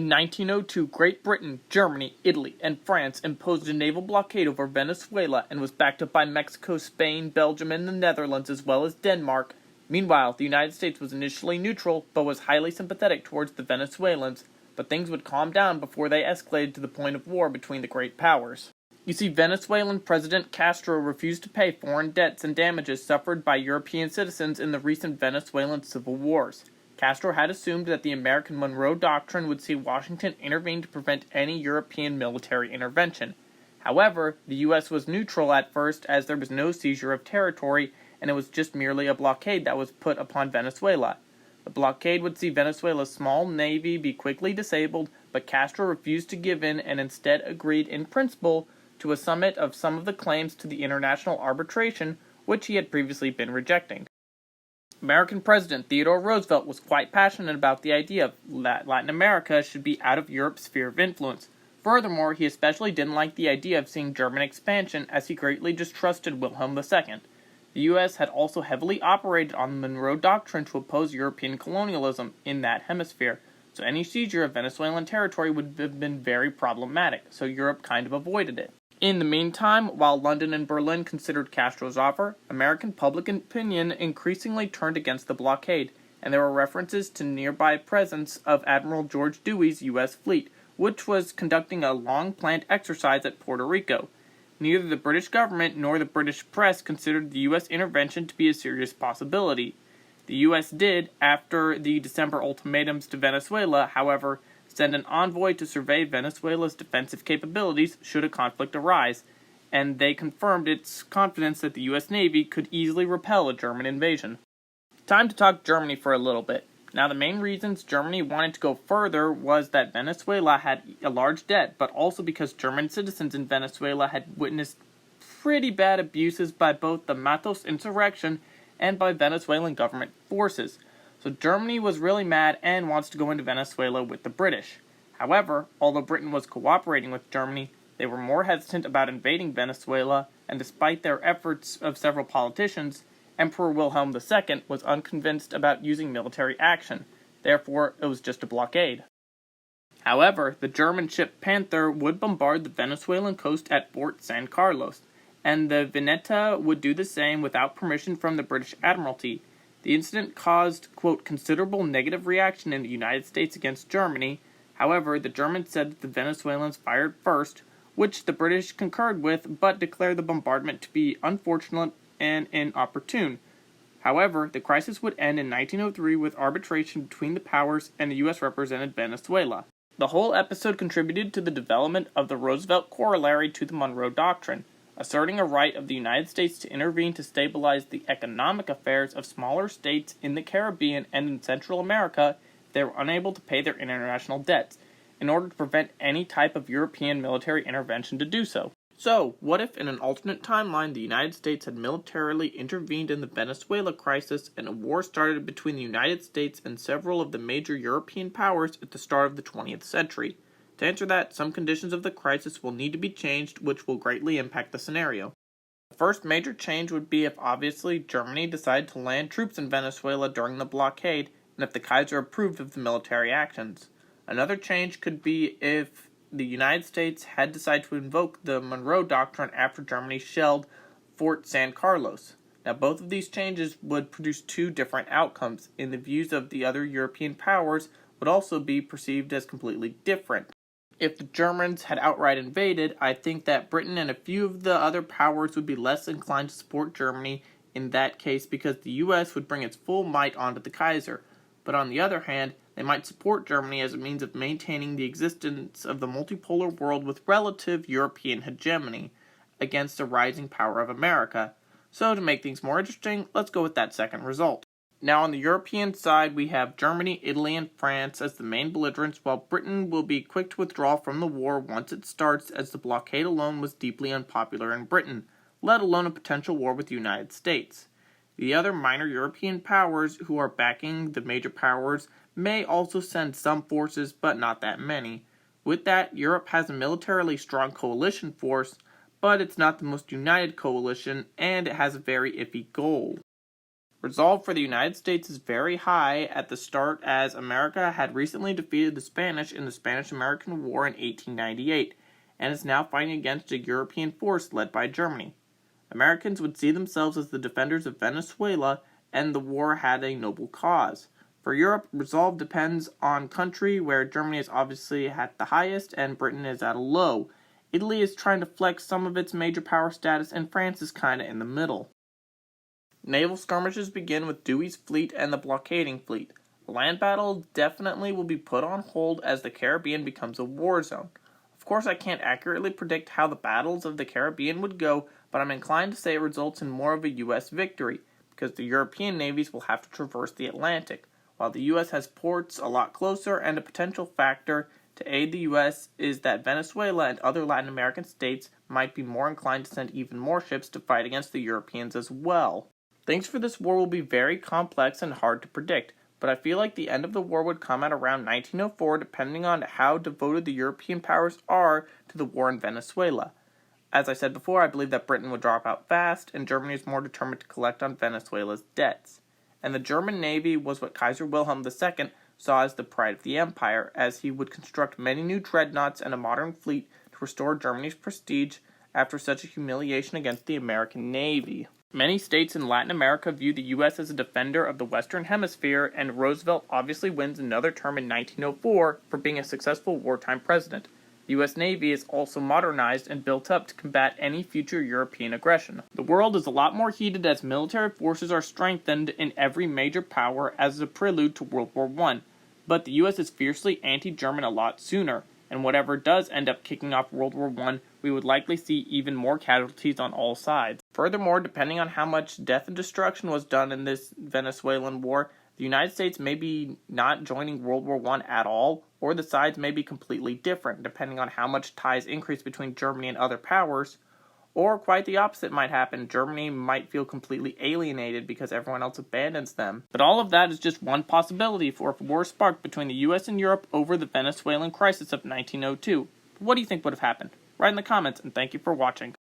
In 1902, Great Britain, Germany, Italy, and France imposed a naval blockade over Venezuela and was backed up by Mexico, Spain, Belgium, and the Netherlands, as well as Denmark. Meanwhile, the United States was initially neutral, but was highly sympathetic towards the Venezuelans, but things would calm down before they escalated to the point of war between the great powers. You see, Venezuelan President Castro refused to pay foreign debts and damages suffered by European citizens in the recent Venezuelan civil wars. Castro had assumed that the American Monroe Doctrine would see Washington intervene to prevent any European military intervention. However, the U.S. was neutral at first as there was no seizure of territory, and it was just merely a blockade that was put upon Venezuela. The blockade would see Venezuela's small navy be quickly disabled, but Castro refused to give in and instead agreed in principle to a summit of some of the claims to the international arbitration, which he had previously been rejecting. American President Theodore Roosevelt was quite passionate about the idea that Latin America should be out of Europe's sphere of influence. Furthermore, he especially didn't like the idea of seeing German expansion, as he greatly distrusted Wilhelm II. The U.S. had also heavily operated on the Monroe Doctrine to oppose European colonialism in that hemisphere, so any seizure of Venezuelan territory would have been very problematic, so Europe kind of avoided it. In the meantime, while London and Berlin considered Castro's offer, American public opinion increasingly turned against the blockade, and there were references to nearby presence of Admiral George Dewey's U.S. fleet, which was conducting a long-planned exercise at Puerto Rico. Neither the British government nor the British press considered the U.S. intervention to be a serious possibility. The U.S. did, after the December ultimatums to Venezuela, however, send an envoy to survey Venezuela's defensive capabilities should a conflict arise, and they confirmed its confidence that the U.S. Navy could easily repel a German invasion. Time to talk Germany for a little bit. Now, the main reasons Germany wanted to go further was that Venezuela had a large debt, but also because German citizens in Venezuela had witnessed pretty bad abuses by both the Matos insurrection and by Venezuelan government forces. So Germany was really mad and wants to go into Venezuela with the British. However, although Britain was cooperating with Germany, they were more hesitant about invading Venezuela, and despite their efforts of several politicians, Emperor Wilhelm II was unconvinced about using military action. Therefore, it was just a blockade. However, the German ship Panther would bombard the Venezuelan coast at Fort San Carlos, and the Veneta would do the same without permission from the British Admiralty. The incident caused, quote, considerable negative reaction in the United States against Germany. However, the Germans said that the Venezuelans fired first, which the British concurred with, but declared the bombardment to be unfortunate and inopportune. However, the crisis would end in 1903 with arbitration between the powers, and the U.S. represented Venezuela. The whole episode contributed to the development of the Roosevelt corollary to the Monroe Doctrine, asserting a right of the United States to intervene to stabilize the economic affairs of smaller states in the Caribbean and in Central America if they were unable to pay their international debts, in order to prevent any type of European military intervention to do so. So, what if in an alternate timeline the United States had militarily intervened in the Venezuela crisis and a war started between the United States and several of the major European powers at the start of the 20th century? To answer that, some conditions of the crisis will need to be changed, which will greatly impact the scenario. The first major change would be if obviously Germany decided to land troops in Venezuela during the blockade, and if the Kaiser approved of the military actions. Another change could be if the United States had decided to invoke the Monroe Doctrine after Germany shelled Fort San Carlos. Now, both of these changes would produce two different outcomes, and the views of the other European powers would also be perceived as completely different. If the Germans had outright invaded, I think that Britain and a few of the other powers would be less inclined to support Germany in that case because the U.S. would bring its full might onto the Kaiser. But on the other hand, they might support Germany as a means of maintaining the existence of the multipolar world with relative European hegemony against the rising power of America. So to make things more interesting, let's go with that second result. Now on the European side, we have Germany, Italy, and France as the main belligerents, while Britain will be quick to withdraw from the war once it starts, as the blockade alone was deeply unpopular in Britain, let alone a potential war with the United States. The other minor European powers who are backing the major powers may also send some forces, but not that many. With that, Europe has a militarily strong coalition force, but it's not the most united coalition, and it has a very iffy goal. Resolve for the United States is very high at the start, as America had recently defeated the Spanish in the Spanish-American War in 1898, and is now fighting against a European force led by Germany. Americans would see themselves as the defenders of Venezuela, and the war had a noble cause. For Europe, resolve depends on country, where Germany is obviously at the highest and Britain is at a low. Italy is trying to flex some of its major power status, and France is kinda in the middle. Naval skirmishes begin with Dewey's fleet and the blockading fleet. A land battle definitely will be put on hold as the Caribbean becomes a war zone. Of course, I can't accurately predict how the battles of the Caribbean would go, but I'm inclined to say it results in more of a U.S. victory, because the European navies will have to traverse the Atlantic, while the U.S. has ports a lot closer, and a potential factor to aid the U.S. is that Venezuela and other Latin American states might be more inclined to send even more ships to fight against the Europeans as well. Things for this war will be very complex and hard to predict, but I feel like the end of the war would come at around 1904, depending on how devoted the European powers are to the war in Venezuela. As I said before, I believe that Britain would drop out fast, and Germany is more determined to collect on Venezuela's debts. And the German Navy was what Kaiser Wilhelm II saw as the pride of the empire, as he would construct many new dreadnoughts and a modern fleet to restore Germany's prestige after such a humiliation against the American Navy. Many states in Latin America view the U.S. as a defender of the Western Hemisphere, and Roosevelt obviously wins another term in 1904 for being a successful wartime president. The U.S. Navy is also modernized and built up to combat any future European aggression. The world is a lot more heated as military forces are strengthened in every major power as a prelude to World War I, but the U.S. is fiercely anti-German a lot sooner, and whatever does end up kicking off World War I, we would likely see even more casualties on all sides. Furthermore, depending on how much death and destruction was done in this Venezuelan war, the United States may be not joining World War I at all, or the sides may be completely different, depending on how much ties increase between Germany and other powers, or quite the opposite might happen. Germany might feel completely alienated because everyone else abandons them. But all of that is just one possibility for if a war sparked between the US and Europe over the Venezuelan crisis of 1902. What do you think would have happened? Write in the comments, and thank you for watching.